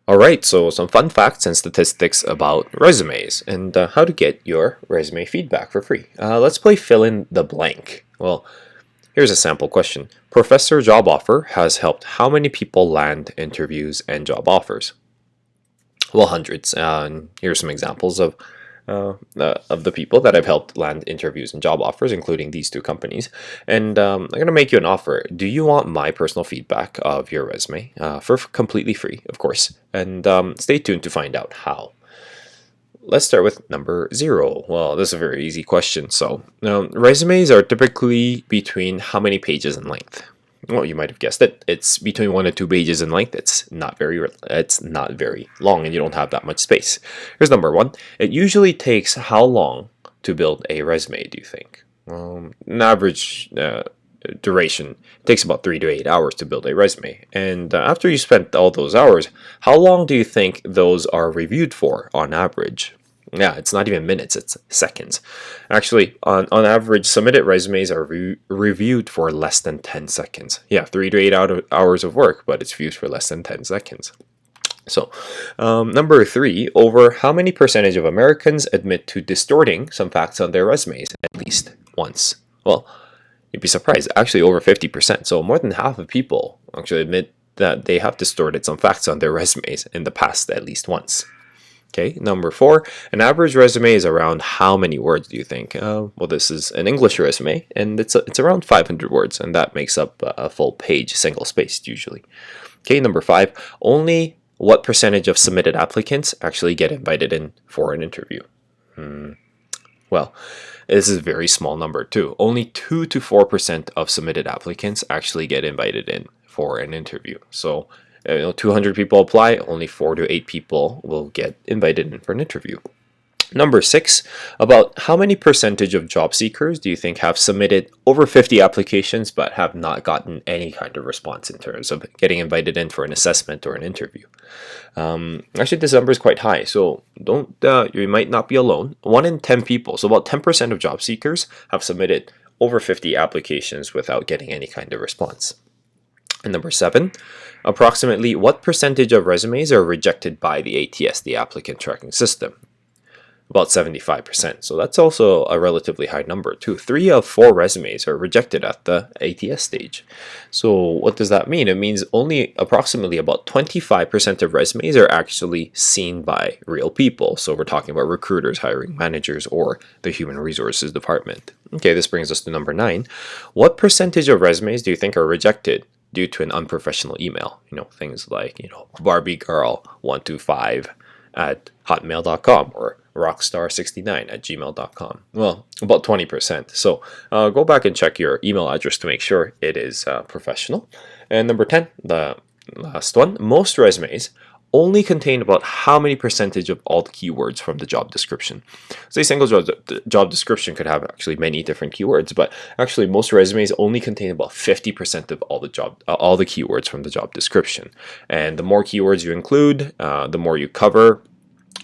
Alright, so some fun facts and statistics about resumes and how to get your resume feedback for free. Let's play fill in the blank. Well, here's a sample question. Professor job offer has helped how many people land interviews and job offers? Well, hundreds. And here's some examples of the people that I've helped land interviews and job offers, including these two companies. And I'm going to make you an offer. Do you want my personal feedback of your resume for completely free, of course? And stay tuned to find out how. Let's start with number 0. Well, this is a very easy question. So, resumes are typically between how many pages in length? Well, you might have guessed it. It's between 1 and 2 pages in length. It's not very long, and you don't have that much space. Here's number 1. It usually takes how long to build a resume, do you think? An average duration takes about 3 to 8 hours to build a resume. And after you spent all those hours, how long do you think those are reviewed for on average? Yeah, it's not even minutes, it's seconds. Actually, on average, submitted resumes are reviewed for less than 10 seconds. Yeah, 3 to 8 hours of work, but it's viewed for less than 10 seconds. So, number 3, over how many percentage of Americans admit to distorting some facts on their resumes at least once? Well, you'd be surprised. Actually, over 50%. So more than half of people actually admit that they have distorted some facts on their resumes in the past at least once. Okay, number 4, an average resume is around how many words do you think? Well, this is an English resume, and it's around 500 words, and that makes up a full page, single-spaced usually. Okay, number 5, only what percentage of submitted applicants actually get invited in for an interview? Well, this is a very small number too. Only 2 to 4% of submitted applicants actually get invited in for an interview. So, 200 people apply, only 4 to 8 people will get invited in for an interview. Number 6, about how many percentage of job seekers do you think have submitted over 50 applications but have not gotten any kind of response in terms of getting invited in for an assessment or an interview? Actually, this number is quite high, so you might not be alone. 1 in 10 people, so about 10% of job seekers have submitted over 50 applications without getting any kind of response. And number 7, approximately what percentage of resumes are rejected by the ATS, the applicant tracking system? About 75%. So that's also a relatively high number too. 3 of 4 resumes are rejected at the ATS stage. So what does that mean? It means only approximately about 25% of resumes are actually seen by real people. So we're talking about recruiters, hiring managers, or the human resources department. Okay, this brings us to number 9. What percentage of resumes do you think are rejected due to an unprofessional email? Things like, barbiegirl125@hotmail.com or rockstar69@gmail.com. Well, about 20%. So go back and check your email address to make sure it is professional. And number 10, the last one, most resumes only contain about how many percentage of all the keywords from the job description. So a single job description could have actually many different keywords, but actually most resumes only contain about 50% of all the keywords from the job description. And the more keywords you include, the more you cover,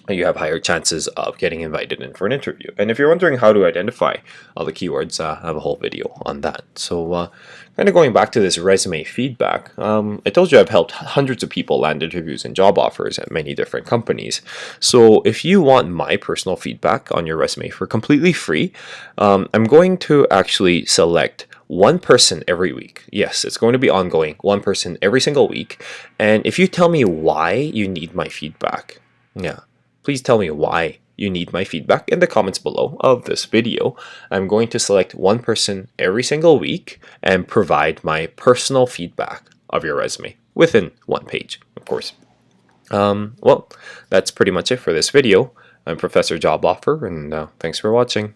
you have higher chances of getting invited in for an interview. And if you're wondering how to identify all the keywords, I have a whole video on that. So kind of going back to this resume feedback, I told you I've helped hundreds of people land interviews and job offers at many different companies. So if you want my personal feedback on your resume for completely free, I'm going to actually select one person every week. Yes, it's going to be ongoing, one person every single week. And if you tell me why you need my feedback, please tell me why you need my feedback in the comments below of this video. I'm going to select one person every single week and provide my personal feedback of your resume within one page, of course. Well, that's pretty much it for this video. I'm Professor Job Offer, and thanks for watching.